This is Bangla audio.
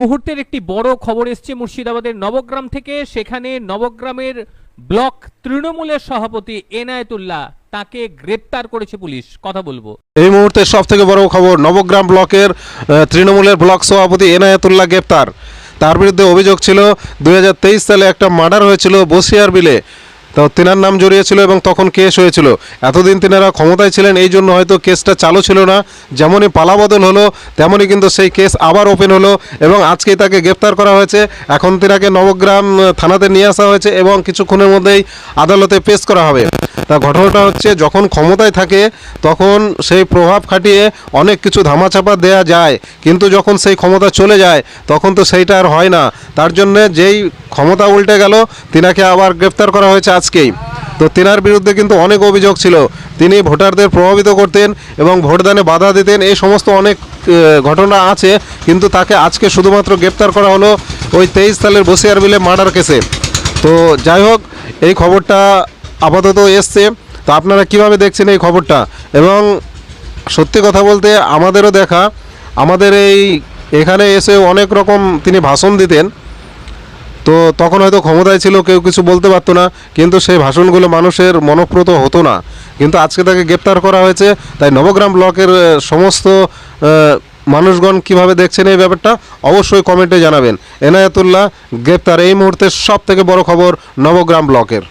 মুহূর্তের একটি বড় খবর এসছে মুর্শিদাবাদের নবগ্রাম থেকে। সেখানে নবগ্রামের ব্লক তৃণমূলের সভাপতি এনায়েতুল্লাহ, তাকে গ্রেপ্তার করেছে পুলিশ। কথা বলবো এই মুহূর্তে সব থেকে বড় খবর, নবগ্রাম ব্লকের তৃণমূলের ব্লক সভাপতি এনায়েতুল্লাহ গ্রেপ্তার। তার বিরুদ্ধে অভিযোগ ছিল 2023 সালে একটা মার্ডার হয়েছিল বসিয়ার বিলে, তো তিনার নাম জড়িয়েছিল এবং তখন কেস হয়েছিল। এতদিন তিনারা ক্ষমতায় ছিলেন, এই জন্য হয়তো কেসটা চালু ছিল না। যেমনই পালাবদল হলো তেমনই কিন্তু সেই কেস আবার ওপেন হলো এবং আজকেই তাকে গ্রেপ্তার করা হয়েছে। এখন তিনাকে নবগ্রাম থানাতে নিয়ে আসা হয়েছে এবং কিছুক্ষণের মধ্যেই আদালতে পেশ করা হবে। তা ঘটনাটা হচ্ছে, যখন ক্ষমতায় থাকে তখন সেই প্রভাব খাটিয়ে অনেক কিছু ধামাচাপা দেয়া যায়, কিন্তু যখন সেই ক্ষমতা চলে যায় তখন তো সেইটা আর হয় না। তার জন্যে যেই ক্ষমতা উল্টে গেল, তিনাকে আবার গ্রেপ্তার করা হয়েছে আজকেই। তো তিনার বিরুদ্ধে কিন্তু অনেক অভিযোগ ছিল, তিনি ভোটারদের প্রভাবিত করতেন এবং ভোটদানে বাধা দিতেন, এই সমস্ত অনেক ঘটনা আছে। কিন্তু তাকে আজকে শুধুমাত্র গ্রেপ্তার করা হলো ওই 23 সালের বসিয়ার বিলে মার্ডার কেসে। তো যাই হোক, এই খবরটা আপাতত এসছে। তো আপনারা কিভাবে দেখছেন এই খবরটা? এবং সত্যি কথা বলতে আমাদেরও দেখা, আমাদের এখানে এসে অনেক রকম তিনি ভাষণ দিতেন। তো তখন হয়তো ক্ষমতায় ছিল, কেউ কিছু বলতে পারতো না, কিন্তু সেই ভাষণগুলো মানুষের মনঃপ্রত হতো না। কিন্তু আজকে তাকে গ্রেপ্তার করা হয়েছে। তাই নবগ্রাম ব্লকের সমস্ত মানুষগণ কিভাবে দেখছেন এই ব্যাপারটা অবশ্যই কমেন্টে জানাবেন। এনায়েতুল্লাহ গ্রেপ্তার এই মুহূর্তে সব থেকে বড় খবর নবগ্রাম ব্লকের।